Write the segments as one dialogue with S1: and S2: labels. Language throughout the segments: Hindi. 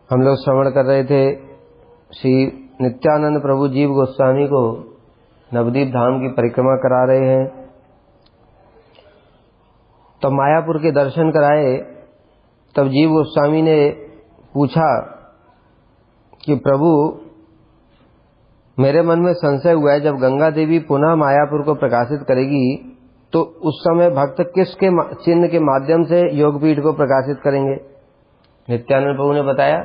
S1: हम लोग श्रवण कर रहे थे श्री नित्यानंद प्रभु जीव गोस्वामी को नवदीप धाम की परिक्रमा करा रहे हैं। तब मायापुर के दर्शन कराए। तब जीव गोस्वामी ने पूछा कि प्रभु, मेरे मन में संशय हुआ है, जब गंगा देवी पुनः मायापुर को प्रकाशित करेगी तो उस समय भक्त किसके चिन्ह के माध्यम से योगपीठ को प्रकाशित करेंगे। नित्यानंद प्रभु ने बताया,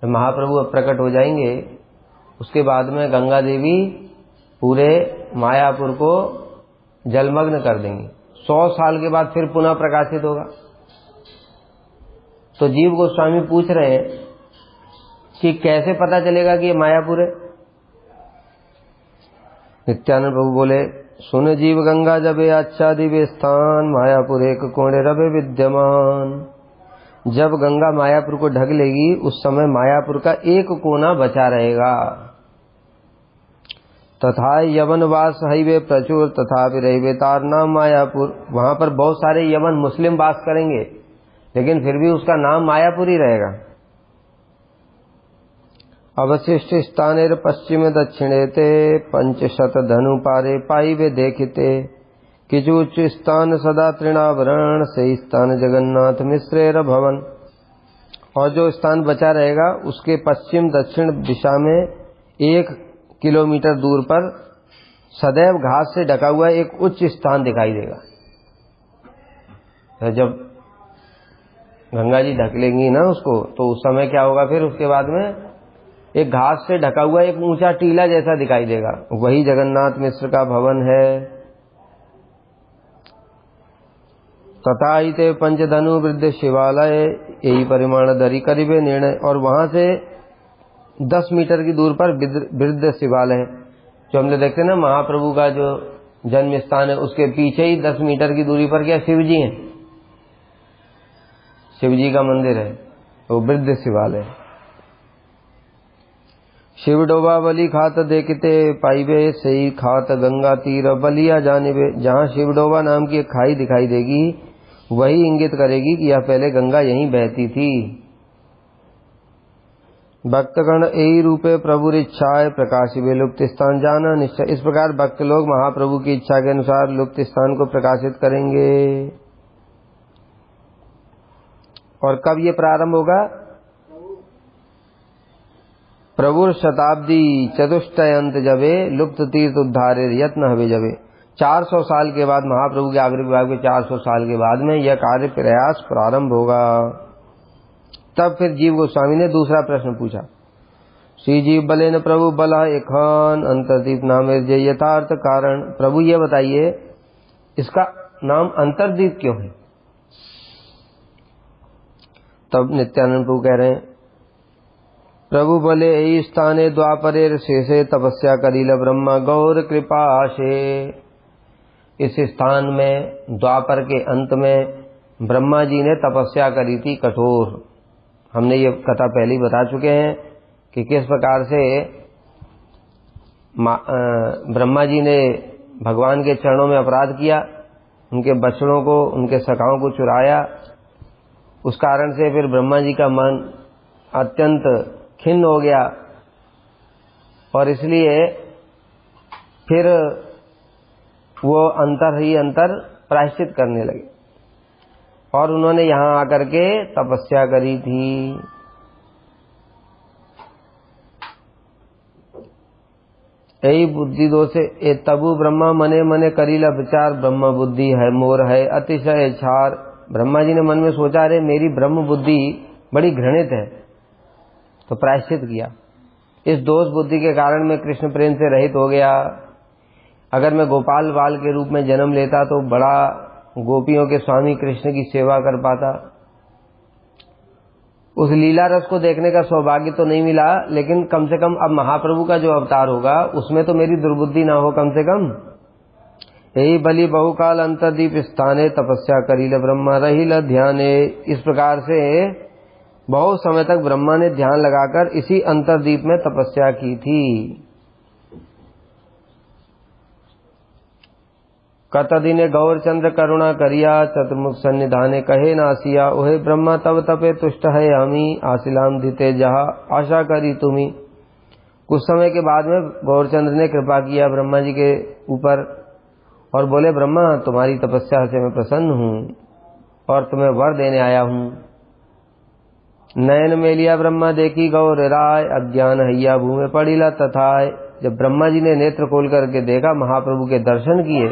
S1: महाप्रभु अब प्रकट हो जाएंगे, उसके बाद में गंगा देवी पूरे मायापुर को जलमग्न कर देंगी। 100 साल के बाद फिर पुनः प्रकाशित होगा। तो जीव गोस्वामी पूछ रहे हैं कि कैसे पता चलेगा कि ये मायापुर है। नित्यानंद प्रभु बोले, सुन जीव गंगा जबे अच्छा दिव्य स्थान, मायापुर एक कोणे रवे विद्यमान। जब गंगा मायापुर को ढक लेगी उस समय मायापुर का एक कोना बचा रहेगा। तथा यवनवास हईवे प्रचुर तथा रहीवे तारनाम मायापुर। वहां पर बहुत सारे यवन मुस्लिम वास करेंगे, लेकिन फिर भी उसका नाम मायापुर ही रहेगा। अवशिष्ट स्थाने पश्चिम दक्षिणे ते 500 धनु पारे पाइवे देखिते। किचु उच्च स्थान सदा तृणावरण, से स्थान जगन्नाथ मिश्रेर भवन। और जो स्थान बचा रहेगा उसके पश्चिम दक्षिण दिशा में 1 किलोमीटर दूर पर सदैव घास से ढका हुआ एक उच्च स्थान दिखाई देगा। तो जब गंगा जी ढक लेंगी ना उसको, तो उस समय क्या होगा, फिर उसके बाद में एक घास से ढका हुआ एक ऊंचा टीला जैसा दिखाई देगा। वही जगन्नाथ मिश्र का भवन है। तथा इते पंचधनु वृद्ध शिवालय, यही परिमाण धरी करीबे निर्णय। और वहां से 10 मीटर की दूर पर वृद्ध शिवालय है। जो हमने देखते हैं ना, महाप्रभु का जो जन्म स्थान है उसके पीछे ही 10 मीटर की दूरी पर क्या शिव जी हैं, शिव जी का मंदिर है, वो वृद्ध शिवालय। शिव डोबा बलि खात देखते पाइबे, सही खात गंगा तीर बलिया जानिबे। जहां शिवडोबा नाम की एक खाई दिखाई देगी वही इंगित करेगी कि यह पहले गंगा यहीं बहती थी। भक्तगण यही रूपे प्रभु इच्छाए प्रकाशिबे लुप्त स्थान जाना निश्चय। इस प्रकार भक्त लोग महाप्रभु की इच्छा के अनुसार लुप्त स्थान को प्रकाशित करेंगे। और कब ये प्रारंभ होगा? प्रभु शताब्दी चतुष्टयंत जबे लुप्त तीर्थ उद्धारे यत्न हवे जबे। 400 साल के बाद, महाप्रभु के आविर्भाव के 400 साल के बाद में यह कार्य प्रयास प्रारंभ होगा। तब फिर जीव गोस्वामी ने दूसरा प्रश्न पूछा। श्री जीव बले न प्रभु बला एखान अंतरदीप नाम यथार्थ कारण। प्रभु ये बताइए, इसका नाम अंतरदीप क्यों है? तब नित्यानंद प्रभु कह रहे हैं, प्रभु बोले, यही स्थाने द्वापरेर शेषे तपस्या करील ब्रह्मा गौर कृपा आशे। इस स्थान में द्वापर के अंत में ब्रह्मा जी ने तपस्या करी थी कठोर। हमने ये कथा पहले ही बता चुके हैं कि किस प्रकार से ब्रह्मा जी ने भगवान के चरणों में अपराध किया, उनके बछड़ों को, उनके सखाओं को चुराया। उस कारण से फिर ब्रह्मा जी का मन अत्यंत खिन्न हो गया और इसलिए फिर वो अंतर ही अंतर प्रायश्चित करने लगे और उन्होंने यहां आकर के तपस्या करी थी। यही बुद्धि दोषे ए तबु ब्रह्मा मने मने करीला विचार, ब्रह्म बुद्धि है मोर है अतिशय छार। ब्रह्मा जी ने मन में सोचा, अरे मेरी ब्रह्म बुद्धि बड़ी घृणित है, तो प्रायश्चित किया। इस दोष बुद्धि के कारण मैं कृष्ण प्रेम से रहित हो गया। अगर मैं गोपाल बाल के रूप में जन्म लेता तो बड़ा गोपियों के स्वामी कृष्ण की सेवा कर पाता। उस लीला रस को देखने का सौभाग्य तो नहीं मिला, लेकिन कम से कम अब महाप्रभु का जो अवतार होगा उसमें तो मेरी दुर्बुद्धि ना हो कम से कम। यही बलि बहुकाल अंतरदीप स्थाने तपस्या करील ब्रह्मा रहील ध्याने। इस प्रकार से बहुत समय तक ब्रह्मा ने ध्यान लगाकर इसी अंतरदीप में तपस्या की थी। कतदिने गौरचंद्र करुणा करिया, चतुर्मुख सन्निधाने कहे नासिया। ओहे ब्रह्मा तब तपे तुष्ट है हमी, आसिलाम धिते जहा आशा करी तुम्ही। कुछ समय के बाद में गौरचंद्र ने कृपा किया ब्रह्मा जी के ऊपर और बोले, ब्रह्मा तुम्हारी तपस्या से मैं प्रसन्न हूँ और तुम्हें वर देने आया हूँ। नयन में लिया ब्रह्मा देखी गौर राय, अज्ञान हैया भूमि पड़ीला तथाय। जब ब्रह्मा जी ने नेत्र खोल करके देखा, महाप्रभु के दर्शन किए,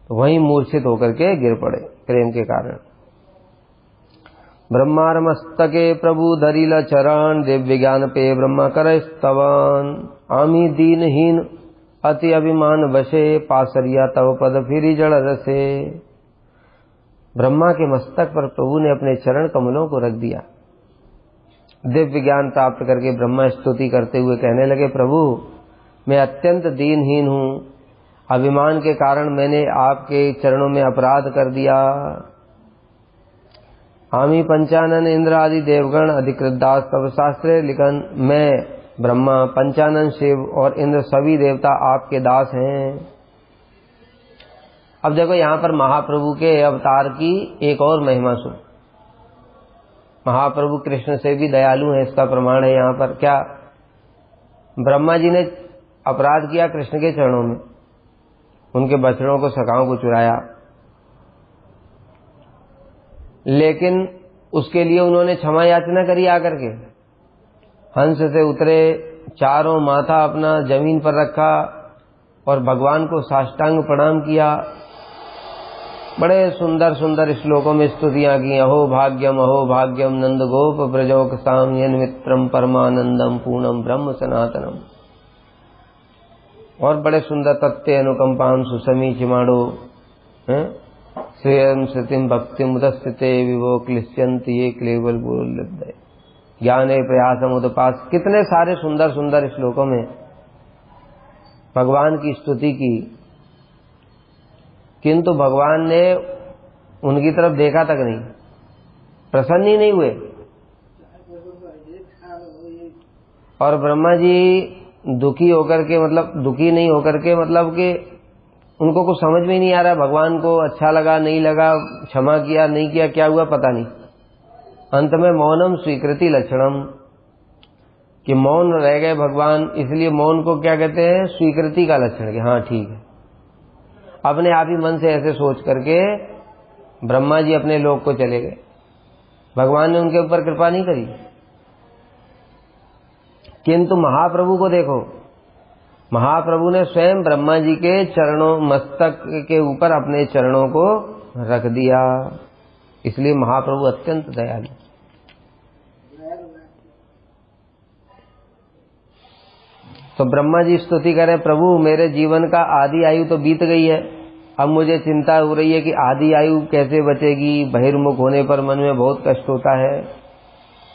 S1: तो वहीं मूर्छित होकर के गिर पड़े प्रेम के कारण। ब्रह्मार मस्तके प्रभु धरिला चरण, दिव्य ज्ञान पे ब्रह्मा कर स्तवन। आमी दीनहीन अति अभिमान वशे, पासरिया तव पद फिरी जड़ रसे। ब्रह्मा के मस्तक पर प्रभु ने अपने चरण कमलों को रख दिया। दिव्य ज्ञान प्राप्त करके ब्रह्मा स्तुति करते हुए कहने लगे, प्रभु मैं अत्यंत दीनहीन हूँ, अभिमान के कारण मैंने आपके चरणों में अपराध कर दिया। आमी पंचानन इंद्र आदि देवगण अधिकृत दास तब शास्त्रे लिखन। मैं ब्रह्मा, पंचानन शिव और इंद्र सभी देवता आपके दास हैं। अब देखो यहाँ पर महाप्रभु के अवतार की एक और महिमा सुन। महाप्रभु कृष्ण से भी दयालु हैं, इसका प्रमाण है यहाँ पर। क्या? ब्रह्मा जी ने अपराध किया कृष्ण के चरणों में, उनके बछड़ों को सखाओं को चुराया, लेकिन उसके लिए उन्होंने क्षमा याचना करी आकर के। हंस से उतरे, चारों माथा अपना जमीन पर रखा और भगवान को साष्टांग प्रणाम किया। बड़े सुंदर सुंदर श्लोकों में स्तुतियां की। अहो भाग्यम नंद गोप ब्रजोक साम यन मित्रम परमानंदम पूर्णम ब्रह्म सनातनम। और बड़े सुंदर तत्ते अनुकंपाम सुसमी चिमाड़ो श्रेयम स्थितिम भक्ति मुदस्थिते विवो क्लिश्यंति ये क्लेवल बोल ज्ञाने प्रयासम उदपास। कितने सारे सुंदर सुंदर श्लोकों में भगवान की स्तुति की, किंतु भगवान ने उनकी तरफ देखा तक नहीं, प्रसन्न ही नहीं हुए। और ब्रह्मा जी दुखी होकर के, मतलब दुखी नहीं होकर के, मतलब कि उनको कुछ समझ में ही नहीं आ रहा, भगवान को अच्छा लगा नहीं लगा, क्षमा किया नहीं किया, क्या हुआ पता नहीं। अंत में मौनम स्वीकृति लक्षणम, कि मौन रह गए भगवान, इसलिए मौन को क्या कहते हैं? स्वीकृति का लक्षण, कि हाँ ठीक है। अपने आप ही मन से ऐसे सोच करके ब्रह्मा जी अपने लोक को चले गए। भगवान ने उनके ऊपर कृपा नहीं करी। किंतु महाप्रभु को देखो, महाप्रभु ने स्वयं ब्रह्मा जी के चरणों, मस्तक के ऊपर अपने चरणों को रख दिया। इसलिए महाप्रभु अत्यंत दयालु। तो ब्रह्मा जी स्तुति करें, प्रभु मेरे जीवन का आदि आयु तो बीत गई है, अब मुझे चिंता हो रही है कि आदि आयु कैसे बचेगी। बहिर्मुख होने पर मन में बहुत कष्ट होता है।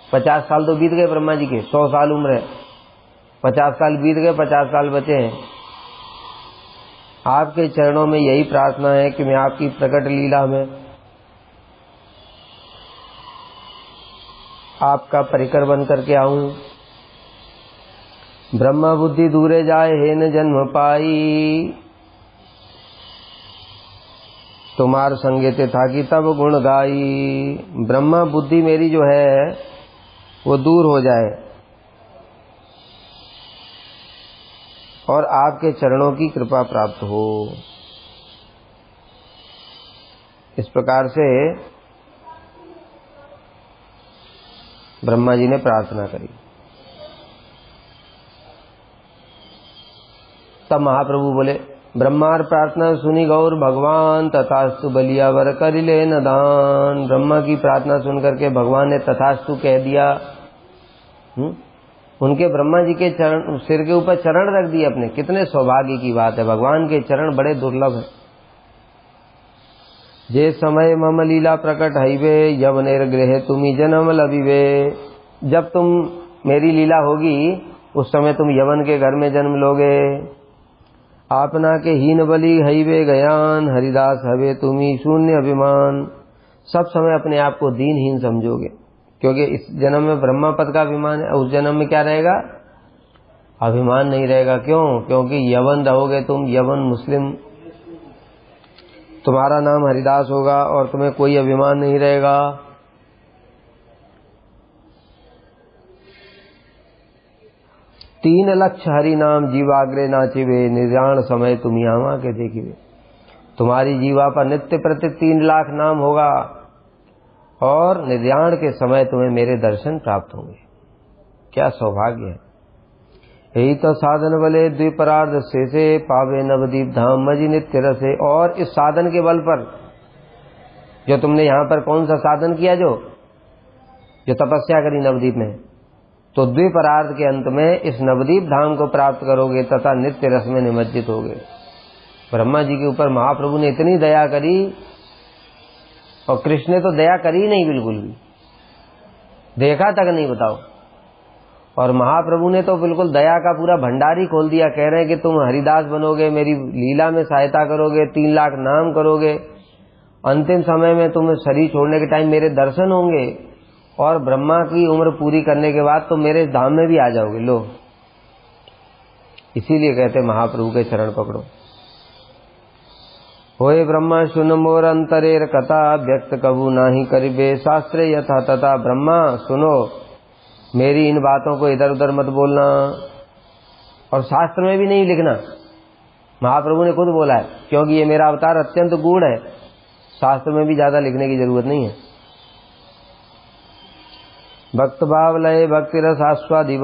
S1: 50 साल तो बीत गए ब्रह्मा जी के, 100 साल उम्र है, 50 साल बीत गए, 50 साल बचे हैं। आपके चरणों में यही प्रार्थना है कि मैं आपकी प्रकट लीला में आपका परिकर बन करके आऊं। ब्रह्मा बुद्धि दूरे जाए हे न जन्म पाई, तुम्हार संगीत था कि तब गुण गाई। ब्रह्मा बुद्धि मेरी जो है वो दूर हो जाए और आपके चरणों की कृपा प्राप्त हो। इस प्रकार से ब्रह्मा जी ने प्रार्थना करी। तब महाप्रभु बोले, ब्रह्मार प्रार्थना सुनी गौर भगवान, तथास्तु बलिया वर करिले न दान। ब्रह्मा की प्रार्थना सुनकर के भगवान ने तथास्तु कह दिया। उनके ब्रह्मा जी के चरण, सिर के ऊपर चरण रख दिए अपने। कितने सौभाग्य की बात है, भगवान के चरण बड़े दुर्लभ है। जे समय मम लीला प्रकट हईवे, यवनेर गृह तुम्ही जन्म लभिवे। जब तुम मेरी लीला होगी उस समय तुम यवन के घर में जन्म लोगे। आपना के हीन बलि हईवे गयान, हरिदास हवे तुम्ही शून्य अभिमान। सब समय अपने आप को दीनहीन समझोगे, क्योंकि इस जन्म में ब्रह्मा पद का अभिमान है, उस जन्म में क्या रहेगा? अभिमान नहीं रहेगा। क्यों? क्योंकि यवन रहोगे तुम, यवन मुस्लिम तुम्हारा नाम हरिदास होगा और तुम्हें कोई अभिमान नहीं रहेगा। तीन लक्ष हरि नाम जीवाग्रे नाचिवे, निर्याण समय तुम यहाँ के देखिए। तुम्हारी जीवा पर नित्य प्रति 3 लाख नाम होगा और निर्याण के समय तुम्हें मेरे दर्शन प्राप्त होंगे। क्या सौभाग्य है। यही तो साधन बले द्विपरार्ध से पावे नवदीप धाम मजी नित्य रसे। और इस साधन के बल पर जो तुमने यहाँ पर कौन सा साधन किया, जो तपस्या करी नवदीप में, तो द्विपरार्ध के अंत में इस नवदीप धाम को प्राप्त करोगे तथा नित्य रस में निमज्जित होगे। ब्रह्मा जी के ऊपर महाप्रभु ने इतनी दया करी, और कृष्ण ने तो दया करी नहीं, बिल्कुल भी देखा तक नहीं, बताओ। और महाप्रभु ने तो बिल्कुल दया का पूरा भंडार ही खोल दिया। कह रहे हैं कि तुम हरिदास बनोगे, मेरी लीला में सहायता करोगे, 3 लाख नाम करोगे, अंतिम समय में तुम शरीर छोड़ने के टाइम मेरे दर्शन होंगे, और ब्रह्मा की उम्र पूरी करने के बाद तो मेरे धाम में भी आ जाओगे। लो, इसीलिए कहते महाप्रभु के चरण पकड़ो। होए ब्रह्मा सुन मोर अंतरेर कथा, व्यक्त कबू नाही करिबे शास्त्रे यथा तथा। ब्रह्मा सुनो, मेरी इन बातों को इधर उधर मत बोलना, और शास्त्र में भी नहीं लिखना। महाप्रभु ने खुद बोला है, क्योंकि ये मेरा अवतार अत्यंत गूढ़ है, शास्त्र में भी ज्यादा लिखने की जरूरत नहीं है। भक्त भाव लय भक्ति रस आस्वादिव,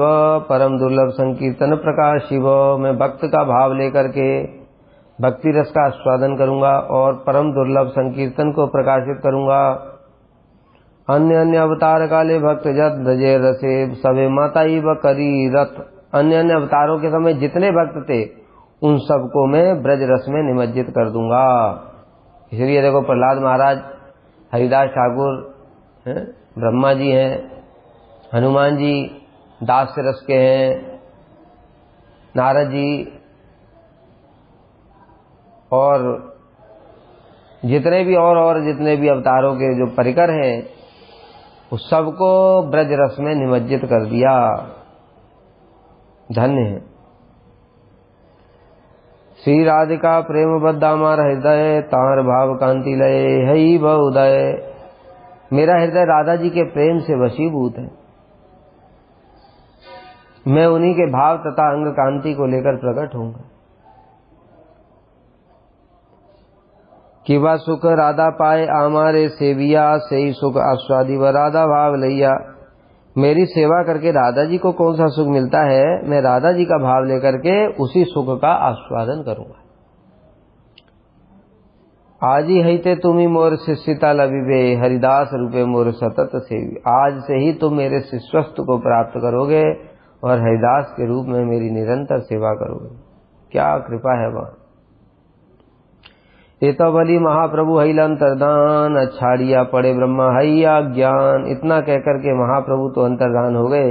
S1: परम दुर्लभ संकीर्तन प्रकाश शिव। मैं भक्त का भाव लेकर के भक्ति रस का आस्वादन करूंगा और परम दुर्लभ संकीर्तन को प्रकाशित करूंगा। अन्य अन्य अवतार काले भक्त जत ब्रजे रसे, सवे माता ही व करी रथ। अन्य अन्य अवतारों के समय जितने भक्त थे उन सबको मैं ब्रज रस में निमज्जित कर दूंगा। इसलिए देखो, प्रहलाद महाराज, हरिदास ठाकुर, ब्रह्मा जी हैं, हनुमान जी दास रस के हैं, नारद जी, और जितने भी और जितने भी अवतारों के जो परिकर हैं, उस सबको ब्रज रस में निमज्जित कर दिया। धन्य है। श्री राधिका प्रेम बद्धा मार हृदय, तार भाव कांति लय हई भ उदय। मेरा हृदय राधा जी के प्रेम से वशीभूत है। मैं उन्हीं के भाव तथा अंग कांति को लेकर प्रकट होऊंगा। कि वह सुख राधा पाए आमारे सेविया, से ही सुख आस्वादी व राधा भाव लैया। मेरी सेवा करके राधा जी को कौन सा सुख मिलता है, मैं राधा जी का भाव लेकर के उसी सुख का आस्वादन करूंगा। आज ही हईते तुम्ही मोर शिष्यता लभिबे, हरिदास रूपे मोर सतत सेवी। आज से ही तुम मेरे शिष्यत्व को प्राप्त करोगे और हरिदास के रूप में मेरी निरंतर सेवा करोगे। क्या कृपा है वह। ये तो बली महाप्रभु हईल अंतर्धान, अछाड़िया पड़े ब्रह्मा हैया ज्ञान। इतना कहकर के महाप्रभु तो अंतर्धान हो गए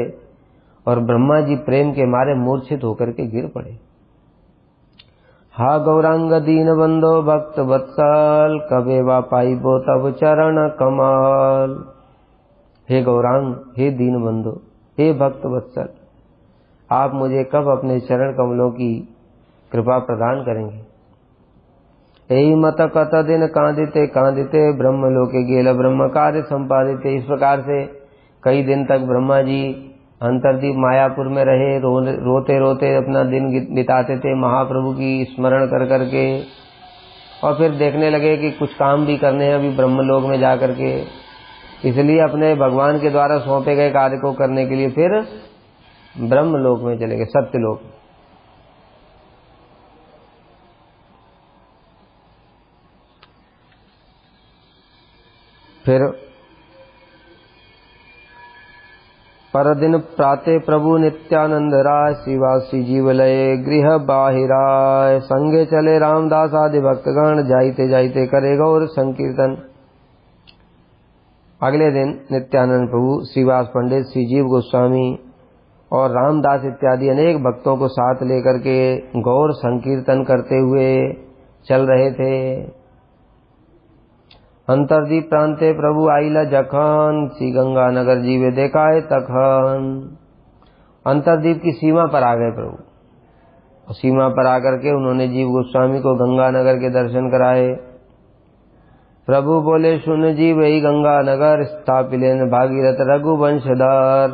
S1: और ब्रह्मा जी प्रेम के मारे मूर्छित होकर के गिर पड़े। हा गौरांग दीन बंधो भक्त वत्सल, कबे वा पाइबो तब चरण कमल। हे गौरांग, हे दीन बंधो, हे भक्त वत्सल, आप मुझे कब अपने चरण कमलों की कृपा प्रदान करेंगे। यही मत कत दिन कांदिते कांदिते, ब्रह्म लोके गेल ब्रह्म कार्य संपादिते। इस प्रकार से कई दिन तक ब्रह्मा जी अंतर्दीप मायापुर में रहे, रोते रोते अपना दिन बिताते थे महाप्रभु की स्मरण कर करके। और फिर देखने लगे कि कुछ काम भी करने हैं अभी ब्रह्मलोक में जा करके, इसलिए अपने भगवान के द्वारा सौंपे गए कार्य को करने के लिए फिर ब्रह्मलोक में चले गए, सत्यलोक। फिर पर दिन प्राते प्रभु नित्यानंद राय, शिवासी जीवलय गृह बाहिराय। संगे चले रामदास आदि भक्तगण, जाइते जाइते करे गौर संकीर्तन। अगले दिन नित्यानंद प्रभु, श्रीवास पंडित, श्री जीव गोस्वामी और रामदास इत्यादि अनेक भक्तों को साथ लेकर के गौर संकीर्तन करते हुए चल रहे थे। अंतरदीप प्रांते प्रभु आइला जखन, श्री गंगा नगर जीवे देखाए तखन। अंतरदीप की सीमा पर आ गए प्रभु। सीमा पर आकर के उन्होंने जीव गोस्वामी को गंगा नगर के दर्शन कराए। प्रभु बोले सुन जी वही गंगा नगर स्थापिलेन भागीरथ रघुवंशधर।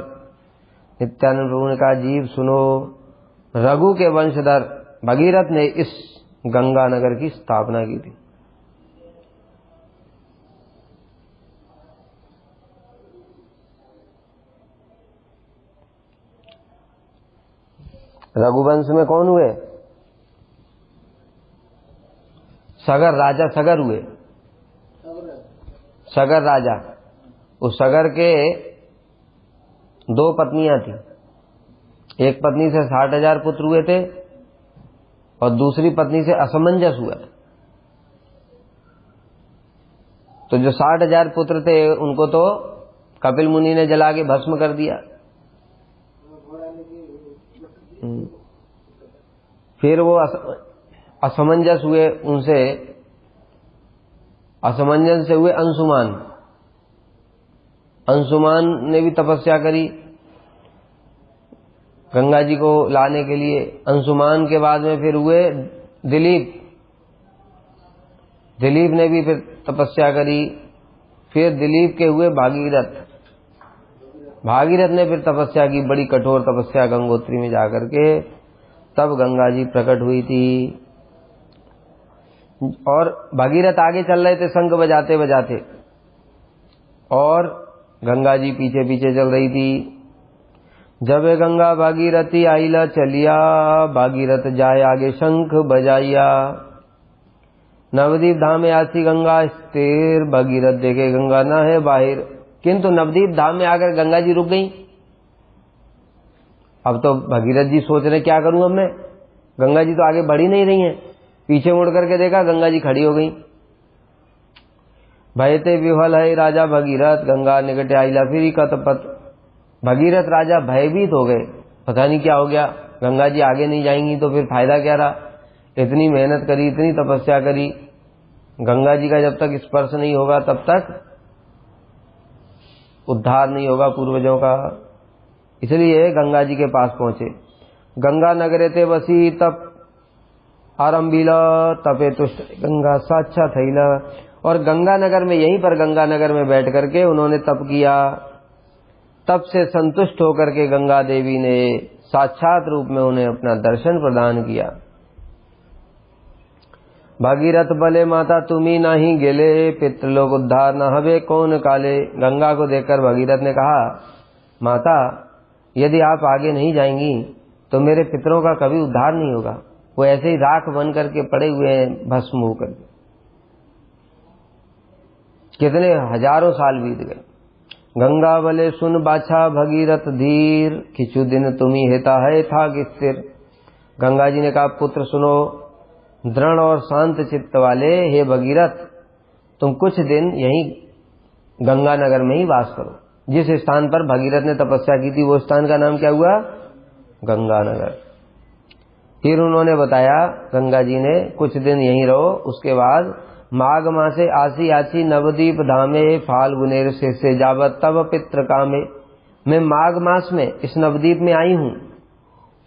S1: नित्यानंद प्रभु ने कहा जीव सुनो, रघु के वंशधर भगीरथ ने इस गंगा नगर की स्थापना की थी। रघुवंश में कौन हुए? सगर राजा सगर हुए। सगर राजा, उस सगर के 2 पत्नियां थी। एक पत्नी से 60,000 पुत्र हुए थे और दूसरी पत्नी से असमंजस हुआ। तो जो 60,000 पुत्र थे उनको तो कपिल मुनि ने जला के भस्म कर दिया। फिर वो असमंजस हुए, उनसे असमंजस से हुए अंशुमान। अंशुमान ने भी तपस्या करी गंगा जी को लाने के लिए। अंशुमान के बाद में फिर हुए दिलीप। दिलीप ने भी फिर तपस्या करी। फिर दिलीप के हुए भागीरथ। भागीरथ ने फिर तपस्या की, बड़ी कठोर तपस्या गंगोत्री में जाकर के, तब गंगा जी प्रकट हुई थी। और भागीरथ आगे चल रहे थे शंख बजाते बजाते, और गंगा जी पीछे पीछे चल रही थी। जब गंगा भागीरथी आइला चलिया, भागीरथ जाए आगे शंख बजाइया। नवदीप धाम में आसी गंगा स्थिर, भागीरथ देखे गंगा न है बाहिर। किंतु नवदीप धाम में आकर गंगा जी रुक गई। अब तो भागीरथ जी सोच रहे क्या करूं अब मैं, गंगा जी तो आगे बढ़ ही नहीं रही हैं। पीछे मुड़ करके देखा गंगा जी खड़ी हो गई। भयते विह्वल है राजा भगीरथ, गंगा निकटे आइला फिर कतपत। भगीरथ राजा भयभीत हो गए, पता नहीं क्या हो गया, गंगा जी आगे नहीं जाएंगी तो फिर फायदा क्या रहा। इतनी मेहनत करी, इतनी तपस्या करी, गंगा जी का जब तक स्पर्श नहीं होगा तब तक उद्धार नहीं होगा पूर्वजों का। इसलिए गंगा जी के पास पहुंचे। गंगा नगरे ते बसी तप आरंभीला, तपे तुष्ट गंगा साक्षा थैला। और गंगा नगर में, यहीं पर गंगा नगर में बैठ करके उन्होंने तप किया। तप से संतुष्ट होकर के गंगा देवी ने साक्षात रूप में उन्हें अपना दर्शन प्रदान किया। भागीरथ बले माता तुम्ही नहीं गेले, पितृलोक उद्धार न हवे कौन काले। गंगा को देखकर भागीरथ ने कहा, माता यदि आप आगे नहीं जाएंगी तो मेरे पितरों का कभी उद्धार नहीं होगा। वो ऐसे ही राख बन करके पड़े हुए हैं, भस्म होकर। कितने हजारों साल बीत गए। गंगा बले सुन बाछा भगीरथ धीर, किछु दिन तुम्ही हेता है था स्थिर। गंगा जी ने कहा, पुत्र सुनो, दृढ़ और शांत चित्त वाले हे भगीरथ, तुम कुछ दिन यहीं गंगा नगर में ही वास करो। जिस स्थान पर भगीरथ ने तपस्या की थी वो स्थान का नाम क्या हुआ? गंगा नगर। फिर उन्होंने बताया, गंगा जी ने, कुछ दिन यहीं रहो, उसके बाद माघ मासे आसी आची नवदीप धामे, फाल्गुनेर से जावत तब पित्र कामे। मैं माघ मास में इस नवदीप में आई हूं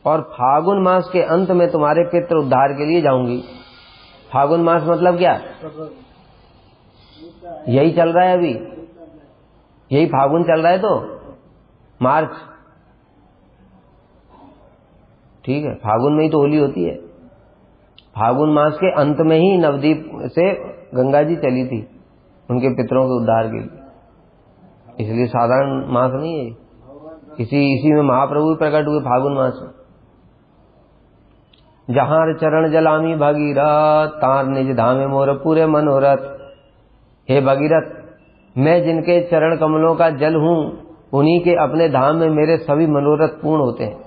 S1: और फागुन मास के अंत में तुम्हारे पितृ उद्धार के लिए जाऊंगी। फागुन मास मतलब क्या? यही चल रहा है अभी, यही फागुन चल रहा है, तो मार्च, ठीक है, फागुन में ही तो होली होती है। फागुन मास के अंत में ही नवदीप से गंगा जी चली थी उनके पितरों के उद्धार के लिए। इसलिए साधारण मास नहीं है, इसी में महाप्रभु प्रकट हुए फागुन मास में। जहां चरण जलामी भगीरथ, तार निज धामे मोर पूरे मनोरथ। हे भगीरथ, मैं जिनके चरण कमलों का जल हूं, उन्हीं के अपने धाम में मेरे सभी मनोरथ पूर्ण होते हैं।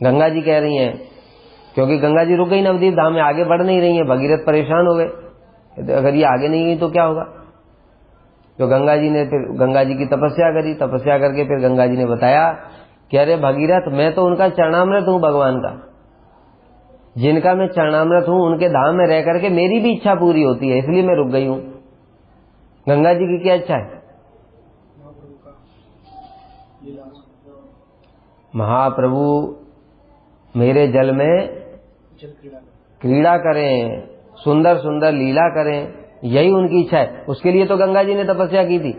S1: गंगा जी कह रही हैं, क्योंकि गंगा जी रुक गई नवदीप धाम में, आगे बढ़ नहीं रही है। भगीरथ परेशान हो गए, अगर ये आगे नहीं गई तो क्या होगा। तो गंगा जी ने फिर गंगा जी की तपस्या करी। तपस्या करके फिर गंगा जी ने बताया कि अरे भगीरथ, मैं तो उनका चरणामृत हूं, भगवान का। जिनका मैं चरणामृत हूं, उनके धाम में रह करके मेरी भी इच्छा पूरी होती है, इसलिए मैं रुक गई हूं। गंगा जी की क्या इच्छा है? महाप्रभु मेरे जल में क्रीड़ा करें, सुंदर सुंदर लीला करें। यही उनकी इच्छा है। उसके लिए तो गंगा जी ने तपस्या की थी,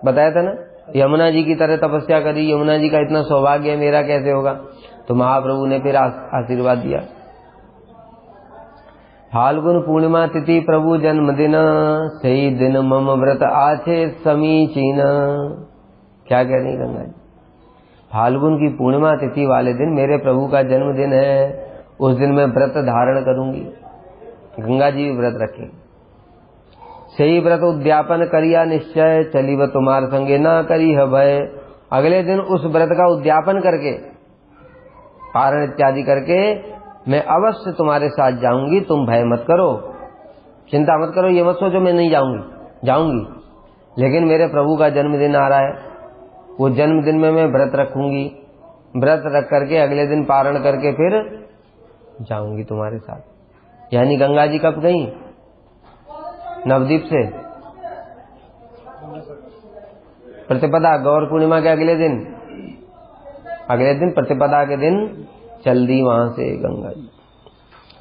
S1: बताया था ना, यमुना जी की तरह तपस्या करी, यमुना जी का इतना सौभाग्य है, मेरा कैसे होगा। तो महाप्रभु ने फिर आशीर्वाद दिया। फाल्गुन पूर्णिमा तिथि प्रभु जन्मदिन, सही दिन मम व्रत आछे समीचीन। क्या कह रही गंगा जी, फाल्गुन की पूर्णिमा तिथि वाले दिन मेरे प्रभु का जन्मदिन है, उस दिन मैं व्रत धारण करूंगी। गंगा जी भी व्रत रखेंगे। सही व्रत उद्यापन करिया निश्चय, चली व तुम्हार संगे ना करी है भय। अगले दिन उस व्रत का उद्यापन करके, पारण इत्यादि करके मैं अवश्य तुम्हारे साथ जाऊंगी, तुम भय मत करो, चिंता मत करो, ये मत सोचो मैं नहीं जाऊंगी। लेकिन मेरे प्रभु का जन्मदिन आ रहा है, वो जन्मदिन में मैं व्रत रखूंगी, व्रत रख करके अगले दिन पारण करके फिर जाऊंगी तुम्हारे साथ। यानी गंगा जी कब गई, नवद्वीप से प्रतिपदा, गौर पूर्णिमा के अगले दिन प्रतिपदा के दिन चल दी वहां से गंगा जी।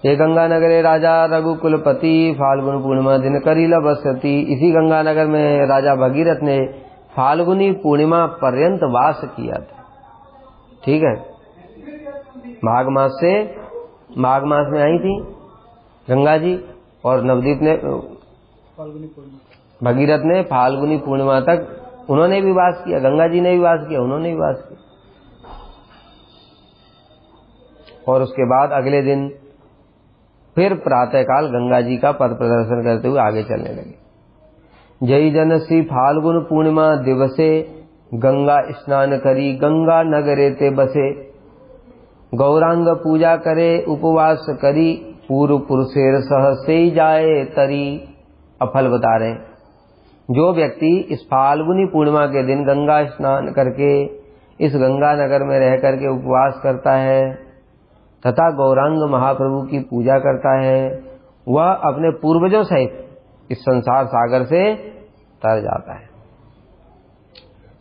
S1: ये गंगानगरे राजा रघुकुलपति, फाल्गुन पूर्णिमा दिन करीला बसती। इसी गंगानगर में राजा भगीरथ ने फाल्गुनी पूर्णिमा पर्यंत वास किया था। ठीक है, माघ मास में आई थी गंगा जी, और नवद्वीप ने भगीरथ ने फाल्गुनी पूर्णिमा तक उन्होंने भी वास किया, गंगा जी ने भी वास किया, उन्होंने भी वास किया। और उसके बाद अगले दिन फिर प्रातःकाल गंगा जी का पद प्रदर्शन करते हुए आगे चलने लगे। जय जन श्री फाल्गुन पूर्णिमा दिवसे, गंगा स्नान करी गंगा नगरे ते बसे। गौरांग पूजा करे उपवास करी, पूर्व पुरुषेर सहसे जाए तरी। अफल बता रहे, जो व्यक्ति इस फाल्गुनी पूर्णिमा के दिन गंगा स्नान करके इस गंगा नगर में रह करके उपवास करता है तथा गौरांग महाप्रभु की पूजा करता है, वह अपने पूर्वजों सहित इस संसार सागर से तर जाता है।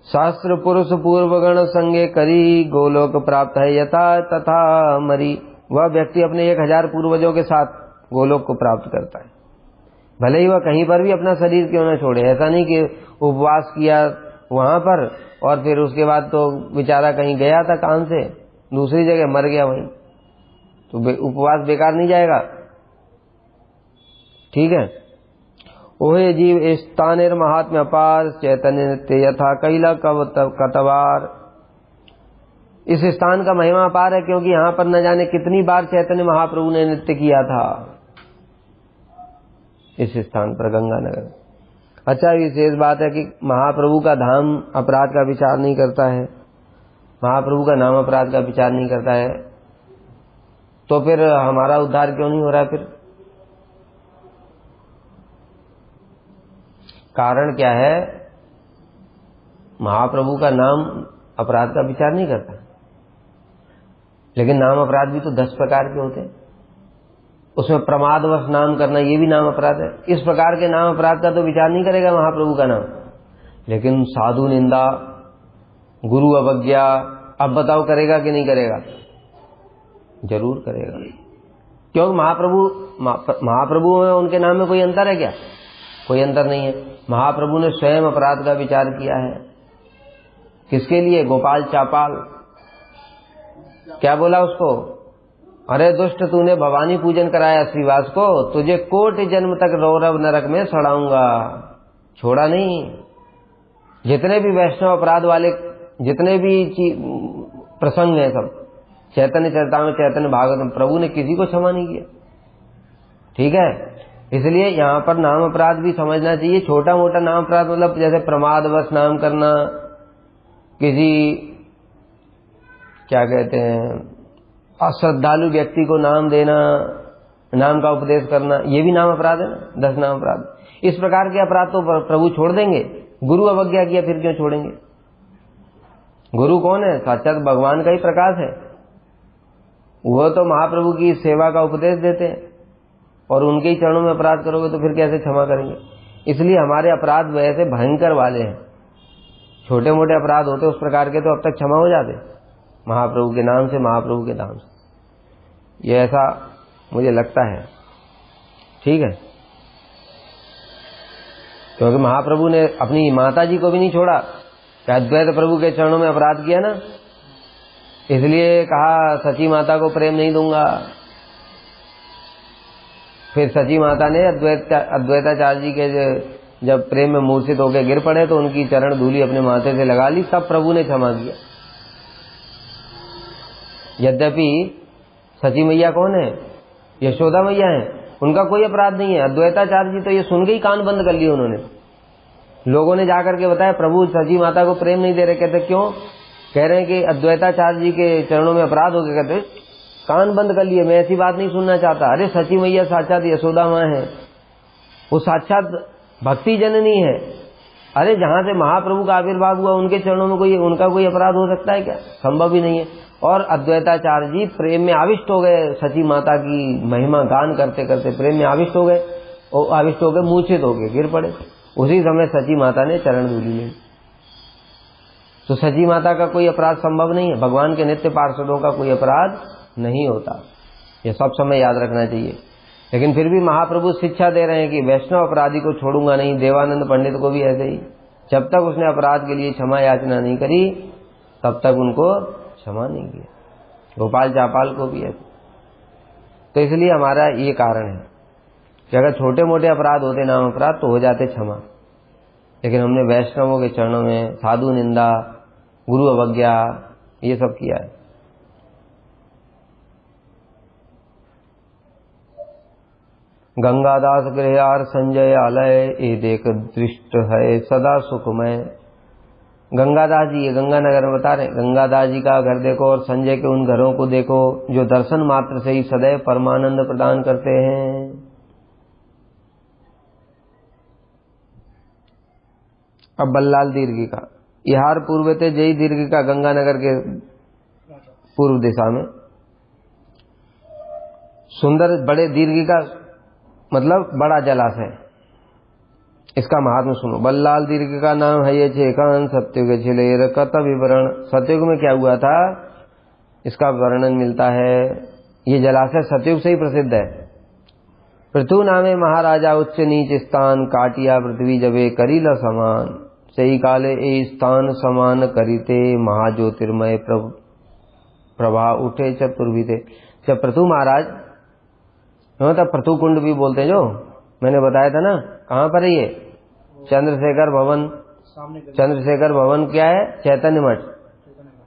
S1: सहस्त्र पुरुष पूर्वगण संगे करी, गोलोक प्राप्त है यथा तथा मरी। वह व्यक्ति अपने 1000 पूर्वजों के साथ गोलोक को प्राप्त करता है, भले ही वह कहीं पर भी अपना शरीर क्यों न छोड़े। ऐसा नहीं कि उपवास किया वहां पर और फिर उसके बाद तो बेचारा कहीं गया था काम से, दूसरी जगह मर गया वहीं, तो उपवास बेकार नहीं जाएगा। ठीक है। ओहे जीव स्थानेर महात्म्य अपार, चैतन्य नित्य यथा कैला कतवार। इस स्थान का महिमा अपार है, क्योंकि यहाँ पर न जाने कितनी बार चैतन्य महाप्रभु ने नृत्य किया था इस स्थान पर गंगानगर। अच्छा, विशेष बात है कि महाप्रभु का धाम अपराध का विचार नहीं करता है, महाप्रभु का नाम अपराध का विचार नहीं करता है, तो फिर हमारा उद्धार क्यों नहीं हो रहा? फिर कारण क्या है? महाप्रभु का नाम अपराध का विचार नहीं करता, लेकिन नाम अपराध भी तो 10 प्रकार के होते हैं, उसमें प्रमादवश नाम करना ये भी नाम अपराध है। इस प्रकार के नाम अपराध का तो विचार नहीं करेगा महाप्रभु का नाम, लेकिन साधु निंदा, गुरु अवज्ञा, अब बताओ करेगा कि नहीं करेगा? जरूर करेगा, क्योंकि महाप्रभु में उनके नाम में कोई अंतर है क्या? कोई अंतर नहीं है। महाप्रभु ने स्वयं अपराध का विचार किया है। किसके लिए? गोपाल चापाल। क्या बोला उसको? अरे दुष्ट, तूने भवानी पूजन कराया श्रीवास को, तुझे कोटि जन्म तक रौरव नरक में सड़ाऊंगा। छोड़ा नहीं। जितने भी वैष्णव अपराध वाले जितने भी प्रसंग हैं सब चैतन्य चरितामृत, चैतन्य भागवत, प्रभु ने किसी को क्षमा नहीं किया। ठीक है, इसलिए यहाँ पर नाम अपराध भी समझना चाहिए। छोटा मोटा नाम अपराध मतलब जैसे प्रमादवश नाम करना, किसी क्या कहते हैं अश्रद्धालु व्यक्ति को नाम देना, नाम का उपदेश करना, ये भी नाम अपराध है ना, 10 नाम अपराध। इस प्रकार के अपराध तो प्रभु छोड़ देंगे। गुरु अवज्ञा किया फिर क्यों छोड़ेंगे? गुरु कौन है? साक्षात भगवान का ही प्रकाश है। वो तो महाप्रभु की सेवा का उपदेश देते हैं, और उनके ही चरणों में अपराध करोगे तो फिर कैसे क्षमा करेंगे? इसलिए हमारे अपराध वैसे भयंकर वाले हैं। छोटे मोटे अपराध होते उस प्रकार के तो अब तक क्षमा हो जाते महाप्रभु के नाम से, महाप्रभु के नाम से। ये ऐसा मुझे लगता है। ठीक है। क्योंकि महाप्रभु ने अपनी माता जी को भी नहीं छोड़ा, कि अद्वैत प्रभु के चरणों में अपराध किया ना, इसलिए कहा सची माता को प्रेम नहीं दूंगा। फिर सची माता ने अद्वैताचार्य जी के जब प्रेम में मूर्छित होकर गिर पड़े तो उनकी चरण धूलि अपने माथे से लगा ली, तब प्रभु ने क्षमा किया। यद्यपि सची मैया कौन है? यशोदा मैया है, उनका कोई अपराध नहीं है। अद्वैताचार्य जी तो ये सुन के ही कान बंद कर लिए उन्होंने। लोगों ने जाकर के बताया प्रभु सची माता को प्रेम नहीं दे रहे। कहते क्यों? कह रहे हैं कि अद्वैताचार्य जी के चरणों में अपराध हो गए। कहते कान बंद कर लिए, मैं ऐसी बात नहीं सुनना चाहता। अरे सची मैया साक्षात यशोदा माँ है, वो साक्षात भक्ति जननी है। अरे जहां से महाप्रभु का आविर्भाव हुआ उनके चरणों में उनका कोई अपराध हो सकता है क्या? संभव ही नहीं है। और अद्वैताचार्य जी प्रेम में आविष्ट हो गए, सची माता की महिमा गान करते करते प्रेम में आविष्ट हो गए, और आविष्ट हो गए, मूर्छित हो गए, गिर पड़े। उसी समय सची माता ने चरण धूलि ली। तो सची माता का कोई अपराध संभव नहीं है, भगवान के नित्य पार्षदों का कोई अपराध नहीं होता, ये सब समय याद रखना चाहिए। लेकिन फिर भी महाप्रभु शिक्षा दे रहे हैं कि वैष्णव अपराधी को छोड़ूंगा नहीं। देवानंद पंडित को भी ऐसे ही, जब तक उसने अपराध के लिए क्षमा याचना नहीं करी तब तक उनको क्षमा नहीं किया। गोपाल चापाल को भी ऐसे। तो इसलिए हमारा ये कारण है कि अगर छोटे मोटे अपराध होते, नाम अपराध, तो हो जाते क्षमा। लेकिन हमने वैष्णवों के चरणों में साधु निंदा, गुरु अवज्ञा, ये सब किया है। गंगादास गृहयार संजय आलय, ए देख दृष्ट है सदा सुखमय। गंगादास जी, ये गंगानगर में बता रहे, गंगादास जी का घर देखो और संजय के उन घरों को देखो जो दर्शन मात्र से ही सदैव परमानंद प्रदान करते हैं। अब बल्लाल दीर्घिका, इहार पूर्व थे जय दीर्घिका, गंगानगर के पूर्व दिशा में सुंदर बड़े दीर्घिका मतलब बड़ा जलाशय। इसका महात्मा सुनो। बल्लाल दीर्घ का नाम है ये छेकान सत्युग छिलेर कत विवरण। सत्युग में क्या हुआ था इसका वर्णन मिलता है। ये जलाशय सतयुग से ही प्रसिद्ध है। पृथु नामे महाराजा उच्च नीच स्थान, काटिया पृथ्वी जबे करीला समान। सही काले ए स्थान समान करीते, महाज्योतिर्मय प्रभा उठे चतुर्भिते। जब पृथु महाराज, मतलब पृथु कुंड भी बोलते हैं, जो मैंने बताया था ना, कहाँ पर है ये? चंद्रशेखर भवन। चंद्रशेखर भवन क्या है? चैतन्य मठ,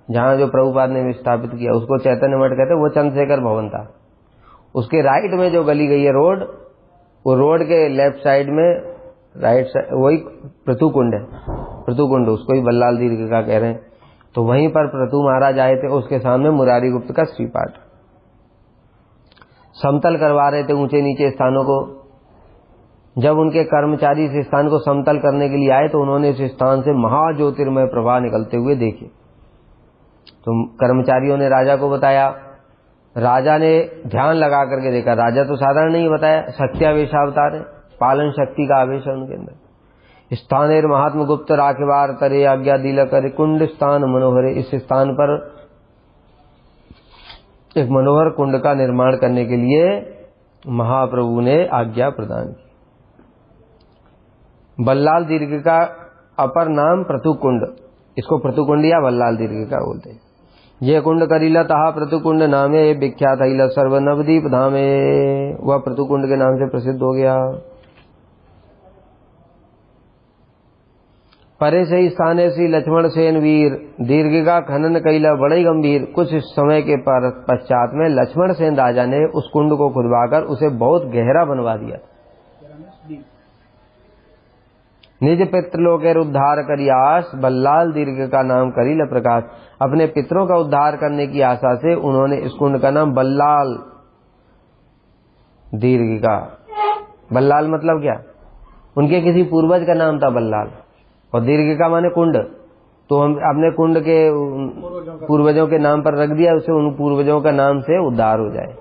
S1: जहाँ जो प्रभुपाद ने स्थापित किया उसको चैतन्य मठ कहते हैं। वो चंद्रशेखर भवन था। उसके राइट में जो गली गई है रोड, वो रोड के लेफ्ट साइड में राइट साइड वही पृथु कुंड है। पृथु कुंड, उसको ही बल्लाल दीर्घ का कह रहे हैं। तो वहीं पर पृथु महाराज आए थे, उसके सामने मुरारी गुप्त का श्रीपाठ समतल करवा रहे थे ऊंचे नीचे स्थानों को। जब उनके कर्मचारी इस स्थान को समतल करने के लिए आए तो उन्होंने इस स्थान से महाज्योतिर्मय प्रभा निकलते हुए देखे। तो कर्मचारियों ने राजा को बताया। राजा ने ध्यान लगा करके देखा। राजा तो साधारण नहीं बताया, शक्त्यावेशावतार है, पालन शक्ति का आवेश है उनके अंदर। स्थानेर महात्म गुप्त राखवार तरे आज्ञा दिला करे, कुंड स्थान मनोहरे। इस स्थान पर एक मनोहर कुंड का निर्माण करने के लिए महाप्रभु ने आज्ञा प्रदान की। बल्लाल दीर्घ का अपर नाम पृथु कुंड, इसको पृथु कुंड या बल्लाल दीर्घ का बोलते हैं। ये कुंड करीला तहा पृथु कुंड नामे विख्यात हिला सर्व नवदीप धामे। वह पृथु कुंड के नाम से प्रसिद्ध हो गया। परे से स्थाने श्री लक्ष्मण सेन वीर, दीर्घ का खनन कैला बड़े गंभीर। कुछ समय के पश्चात में लक्ष्मण सेन राजा ने उस कुंड को खुदवाकर उसे बहुत गहरा बनवा दिया। निज पितृलोकेर उद्धार करी आस, बल्लाल दीर्घ का नाम करील प्रकाश। अपने पितरों का उद्धार करने की आशा से उन्होंने इस कुंड का नाम बल्लाल दीर्घ का। बल्लाल मतलब क्या? उनके किसी पूर्वज का नाम था बल्लाल, और दीर्घ का माने कुंड। तो हम अपने कुंड के पूर्वजों के नाम पर रख दिया, उसे उन पूर्वजों का नाम से उद्धार हो जाए।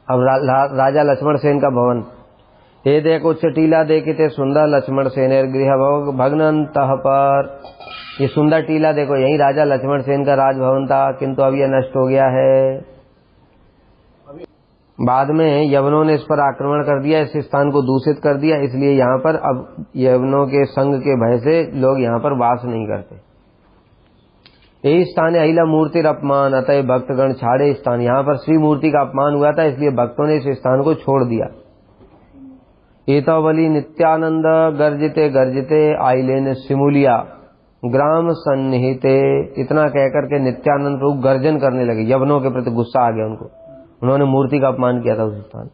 S1: अब राजा लक्ष्मण सेन का भवन, हे देखो टीला देखते सुंदर लक्ष्मण सेनेर गृह भग्न अंतः पर। ये सुंदर टीला देखो, यही राजा लक्ष्मण सेन का राजभवन था, किंतु अब यह नष्ट हो गया है। बाद में यवनों ने इस पर आक्रमण कर दिया, इस स्थान को दूषित कर दिया, इसलिए यहाँ पर अब यवनों के संग के भय से लोग यहाँ पर वास नहीं करते। यही स्थान है अहिला मूर्ति अपमान, अतः भक्तगण छाड़े स्थान। यहाँ पर श्री मूर्ति का अपमान हुआ था, इसलिए भक्तों ने इस स्थान को छोड़ दिया। एतावली नित्यानंद गर्जिते गर्जिते आइलेन सिमुलिया ग्राम सन्निहिते। इतना कहकर के नित्यानंद प्रभु गर्जन करने लगे, यवनों के प्रति गुस्सा आ गया उनको, उन्होंने मूर्ति का अपमान किया था उस स्थान।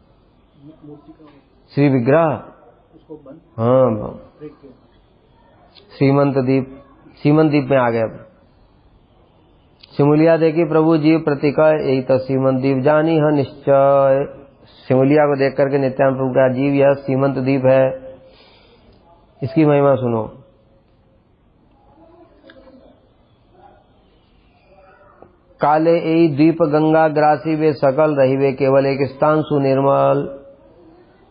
S1: श्री विग्रह, हाँ, सीमंत द्वीप में आ गया। सिमुलिया देखी प्रभु जी प्रतिका, यही तो सीमंत द्वीप जानी है निश्चय। सिमुलिया को देख करके नित्यानंद प्रभु का जीव यह सीमंत द्वीप है, इसकी महिमा सुनो। काले यही द्वीप गंगा ग्रासी वे सकल रही वे केवल एक स्थान सुनिर्मल।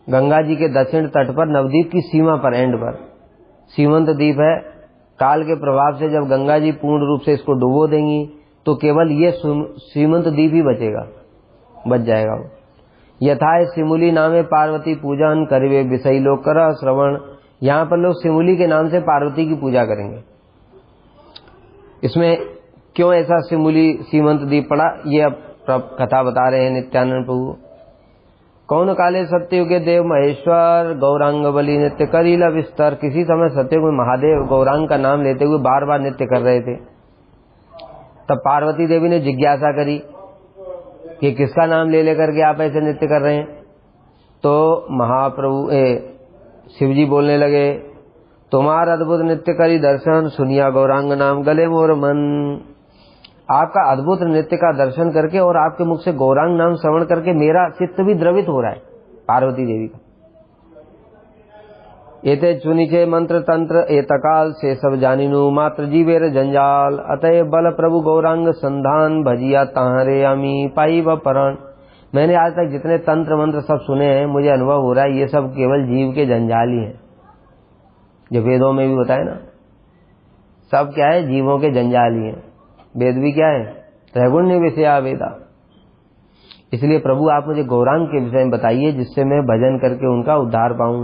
S1: गंगा जी के दक्षिण तट पर नवद्वीप की सीमा पर एंड पर सीमंत द्वीप है। काल के प्रभाव से जब गंगा जी पूर्ण रूप से इसको डुबो देंगी तो केवल ये सीमंत द्वीप ही बच जाएगा वो। यथाय सिमुली नामे पार्वती पूजन करिवे विषयी लोग कर श्रवण। यहाँ पर लोग सिमुली के नाम से पार्वती की पूजा करेंगे। इसमें क्यों ऐसा सिमुली सीमंत द्वीप पड़ा, ये अब कथा बता रहे हैं नित्यानंद प्रभु। कौन काले सत्ययुग के देव महेश्वर गौरांग बलि नृत्य करीला विस्तार। किसी समय सत्ययुग में महादेव गौरांग का नाम लेते हुए बार बार नृत्य कर रहे थे। तब पार्वती देवी ने जिज्ञासा करी कि किसका नाम ले लेकर के आप ऐसे नृत्य कर रहे हैं। तो महाप्रभु शिवजी बोलने लगे, तुम्हारा अद्भुत नृत्य करी दर्शन सुनिया गौरांग नाम गले मोर मन। आपका अद्भुत नृत्य का दर्शन करके और आपके मुख से गौरांग नाम श्रवण करके मेरा चित्त भी द्रवित हो रहा है, पार्वती देवी का। एते चुनिचे मंत्र तंत्र एतकाल से सब जानिनु मात्र जीवेर जंजाल। अतः बल प्रभु गौरांग संधान भजिया ताहरे अमी पाई व परण। मैंने आज तक जितने तंत्र मंत्र सब सुने हैं, मुझे अनुभव हो रहा है ये सब केवल जीव के जंजाल ही हैं। जो वेदों में भी बताए ना, सब क्या है, जीवों के जंजाल ही हैं। वेद भी क्या है, त्रैगुण्य विषया वेदा। इसलिए प्रभु आप मुझे गौरांग के विषय में बताइए जिससे मैं भजन करके उनका उद्धार पाऊं।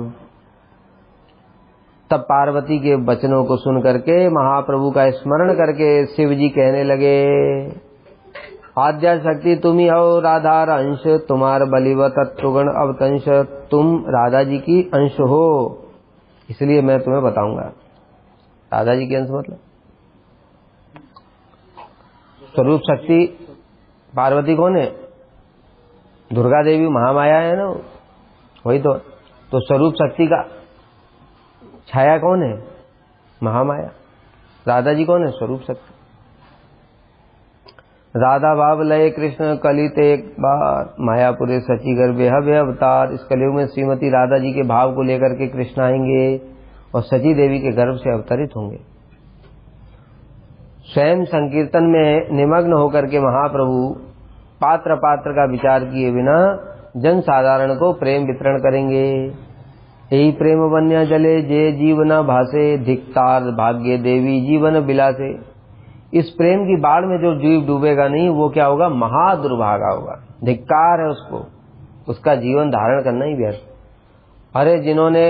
S1: तब पार्वती के वचनों को सुन करके महाप्रभु का स्मरण करके शिव जी कहने लगे, आद्या शक्ति तुम ही हो राधा अंश, तुम्हार बलिव तत्वगुण अवतंश। तुम राधा जी की अंश हो, इसलिए मैं तुम्हें बताऊंगा। राधा जी की अंश मतलब स्वरूप शक्ति। पार्वती कौन है, दुर्गा देवी महामाया है ना, वही तो स्वरूप शक्ति का छाया कौन है, महामाया। राधा जी कौन है, स्वरूप शक्ति। राधा भाव लय कृष्ण कलित एक बार, मायापुरे सची गर्भे हवे अवतार। इस कलयुग में श्रीमती राधा जी के भाव को लेकर के कृष्ण आएंगे और सची देवी के गर्भ से अवतरित होंगे। स्वयं संकीर्तन में निमग्न होकर के महाप्रभु पात्र का विचार किए बिना जन साधारण को प्रेम वितरण करेंगे। यही प्रेम वन्य जले जे जीवना भासे, धिक्तार भाग्य देवी जीवन बिलासे। इस प्रेम की बाढ़ में जो जीव डूबेगा नहीं, वो क्या होगा, महादुर्भागा होगा। धिक्कार है उसको, उसका जीवन धारण करना ही व्यर्थ। अरे जिन्होंने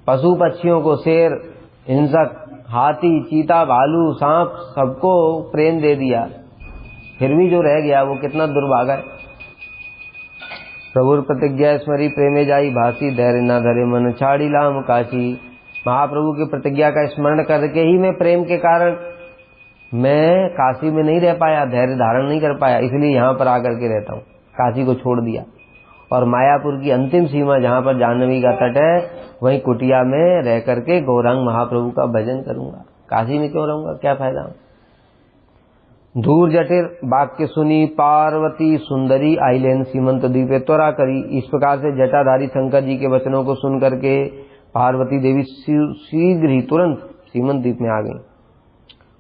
S1: पशु पक्षियों को, शेर, हिंसक, हाथी, चीता, भालू, सांप सबको प्रेम दे दिया, फिर भी जो रह गया वो कितना दुर्भागा है। प्रभुर प्रतिज्ञा स्मरी प्रेमे जाई भासी, धैर्य न धरे मन छाड़ी लाम काशी। महाप्रभु की प्रतिज्ञा का स्मरण करके ही मैं प्रेम के कारण मैं काशी में नहीं रह पाया, धैर्य धारण नहीं कर पाया, इसलिए यहाँ पर आकर के रहता हूँ। काशी को छोड़ दिया और मायापुर की अंतिम सीमा जहाँ पर जाह्नवी का तट है, वहीं कुटिया में रह करके गौरांग महाप्रभु का भजन करूंगा। काशी में क्यों रहूंगा, क्या फायदा। धूर जटिर वाक्य सुनी पार्वती सुंदरी आइलेन सीमंत द्वीपे त्वरा करी। इस प्रकार से जटाधारी शंकर जी के वचनों को सुन करके पार्वती देवी शीघ्र ही तुरंत सीमंत द्वीप में आ गई।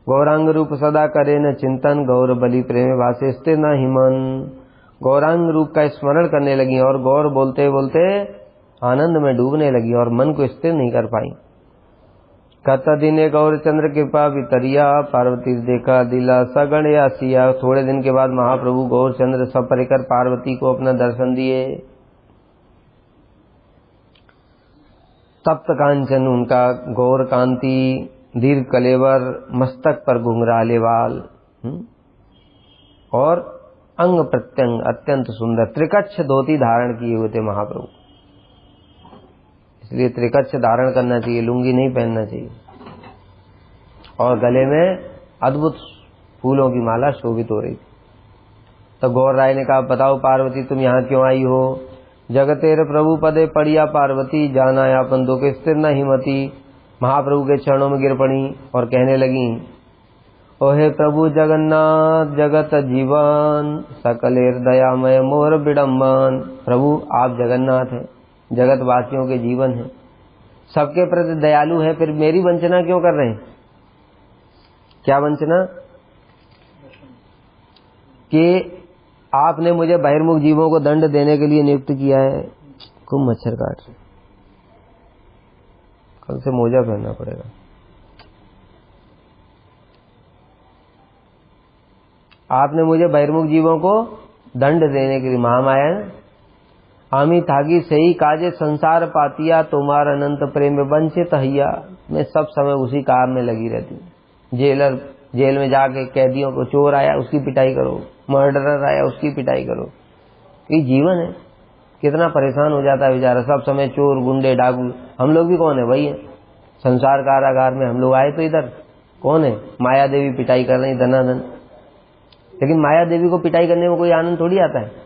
S1: गौरांग रूप सदा करे न चिंतन, गौर बलि प्रेम वासे स्थिर न हिमन। गौरांग रूप का स्मरण करने लगी और गौर बोलते बोलते आनंद में डूबने लगी और मन को स्थिर नहीं कर पाई। कत दिने गौरचंद्र कृपा वितरिया, पार्वती देखा दिला सगण आसिया। थोड़े दिन के बाद महाप्रभु गौरचंद्र सपरिकर पार्वती को अपना दर्शन दिए। तप्त कांचन उनका गौर कांति, दीर्घ कलेवर, मस्तक पर घुंघराले बाल और अंग प्रत्यंग अत्यंत सुंदर। त्रिकच्छ धोती धारण किए हुए थे महाप्रभु, इसलिए त्रिकच्छ धारण करना चाहिए, लुंगी नहीं पहनना चाहिए। और गले में अद्भुत फूलों की माला शोभित हो रही थी। तो गौर राय ने कहा, बताओ पार्वती तुम यहाँ क्यों आई हो? जगतेर प्रभु पदे पड़िया पार्वती, जाना यापन दुख स्थिर न हिमती। महाप्रभु के चरणों में गिर पड़ी और कहने लगी, ओहे प्रभु जगन्नाथ जगत जीवन, सकलेर दयामय मोर विडम्बन। प्रभु आप जगन्नाथ हैं, जगत वासियों के जीवन हैं, सबके प्रति दयालु है, फिर मेरी वंचना क्यों कर रहे हैं? क्या वंचना? कि आपने मुझे बहिर्मुख जीवों को दंड देने के लिए नियुक्त किया है। खूब मच्छर काट रहे, कल से मोजा पहनना पड़ेगा। आपने मुझे बहिर्मुख जीवों को दंड देने के लिए, महामाया आमी थागी सही काजे संसार पातिया, तुम्हारा अनंत प्रेम वंचित हैया। मैं सब समय उसी काम में लगी रहती हूँ। जेल में जाके कैदियों को, चोर आया उसकी पिटाई करो, मर्डरर आया उसकी पिटाई करो। ये जीवन है, कितना परेशान हो जाता है बेचारा, सब समय चोर गुंडे डाकू। हम लोग भी कौन है? वही है संसार कारागार में। हम लोग आए तो इधर कौन है? माया देवी पिटाई कर रही धनाधन, लेकिन माया देवी को पिटाई करने में कोई आनंद थोड़ी आता है।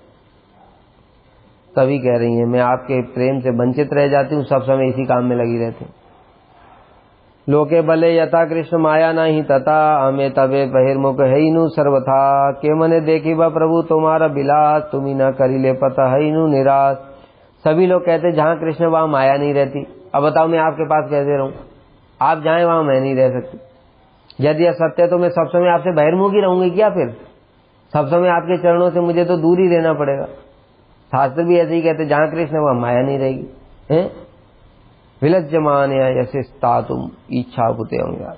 S1: तभी कह रही है, मैं आपके प्रेम से वंचित रह जाती हूँ, सब समय इसी काम में लगी रहती हूँ। लोके बले यथा कृष्ण माया नहीं तथा, हमें तबे बहिर्मुख है नु सर्वथा। के मने देखी बा प्रभु तुम्हारा बिलास, तुम्ही न करी ले पता है नु निराश। सभी लोग कहते जहाँ कृष्ण वहाँ माया नहीं रहती। अब बताओ मैं आपके पास कैसे रहूं? आप जाएं वहाँ मैं नहीं रह सकती। यदि यह सत्य है तो मैं सब समय आपसे बहिर्मुख ही रहूंगी क्या? फिर सब समय आपके चरणों से मुझे तो दूर ही रहना पड़ेगा। शास्त्र भी ऐसे ही कहते, जहाँ कृष्ण वहाँ माया नहीं रहेगी। है विलज्जमान यशिस्ता तुम इच्छा बुते होंगे।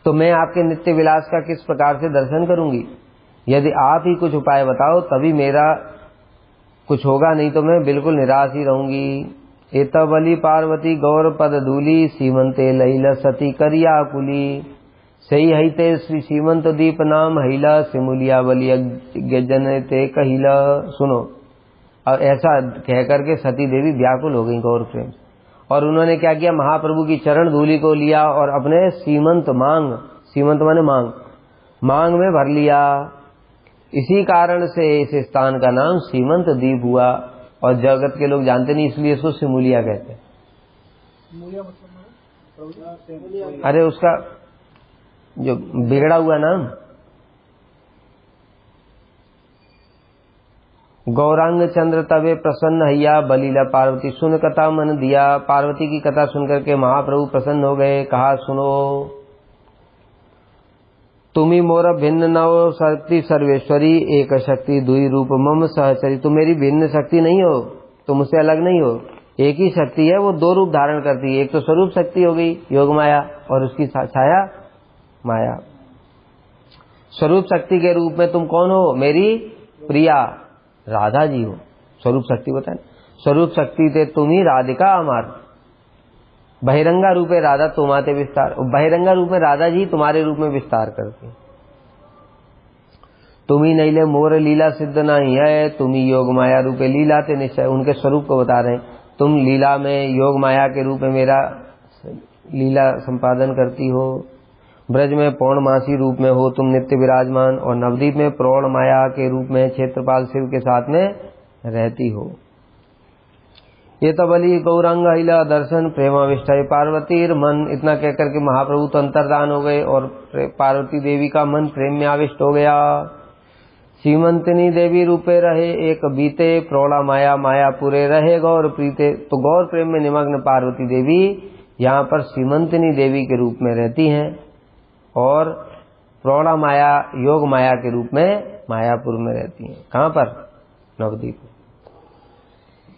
S1: तो मैं आपके नित्य विलास का किस प्रकार से दर्शन करूंगी? यदि आप ही कुछ उपाय बताओ तभी मेरा कुछ होगा, नहीं तो मैं बिल्कुल निराश ही रहूंगी। एतबली पार्वती गौर पद धूली, सीमंते लैला सती करिया कुली। सही हईते श्री सीमंत दीप नाम हिला, सिमुलिया बलिया जनते कहिला। सुनो, और ऐसा कह करके सती देवी व्याकुल हो गई गौर प्रेम। और उन्होंने क्या किया? महाप्रभु की चरण धूलि को लिया और अपने सीमंत मांग, सीमंत माने मांग में भर लिया। इसी कारण से इस स्थान का नाम सीमंत द्वीप हुआ। और जगत के लोग जानते नहीं, इसलिए इसको सिमुलिया कहते हैं। अरे उसका जो बिगड़ा हुआ नाम, गौरांग चंद्र तबे प्रसन्न हैया, बलीला पार्वती सुन कथा मन दिया। पार्वती की कथा सुनकर के महाप्रभु प्रसन्न हो गए। कहा, सुनो तुम्ही मोर भिन्न नव शक्ति सर्वेश्वरी, एक शक्ति दुई रूप मम सहचरी। तुम मेरी भिन्न शक्ति नहीं हो, तुम मुझसे अलग नहीं हो, एक ही शक्ति है, वो दो रूप धारण करती है। एक तो स्वरूप शक्ति हो गई योग माया, और उसकी छाया माया। स्वरूप शक्ति के रूप में तुम कौन हो? मेरी प्रिया राधा जी हो। स्वरूप शक्ति बताए, स्वरूप शक्ति थे तुम ही राधिका अमार। बहिरंगा रूप है राधा तुम्हारे विस्तार, बहिरंगा रूप में राधा जी तुम्हारे रूप में विस्तार करती। तुम ही नहीं ले मोर लीला सिद्ध नहीं है, तुम ही योग माया रूपे लीला ते निश्चय। उनके स्वरूप को बता रहे हैं, तुम लीला में योग माया के रूप में मेरा लीला संपादन करती हो। ब्रज में पौर्णमासी रूप में हो तुम नित्य विराजमान, और नवदीप में प्रौढ़ माया के रूप में क्षेत्रपाल शिव के साथ में रहती हो। ये तबली गौरांग हिला दर्शन प्रेमाविष्टा पार्वतीर मन। इतना कहकर के महाप्रभु तो अंतर्धान हो गए और पार्वती देवी का मन प्रेम में आविष्ट हो गया। सीमंतिनी देवी रूपे रहे एक बीते, प्रौढ़ा माया मायापुरे रहे गौर प्रीते। तो गौर प्रेम में निमग्न पार्वती देवी यहाँ पर सीमंतिनी देवी के रूप में रहती हैं, और प्रौढ़ा माया योग माया के रूप में मायापुर में रहती हैं। कहाँ पर? नवदीप।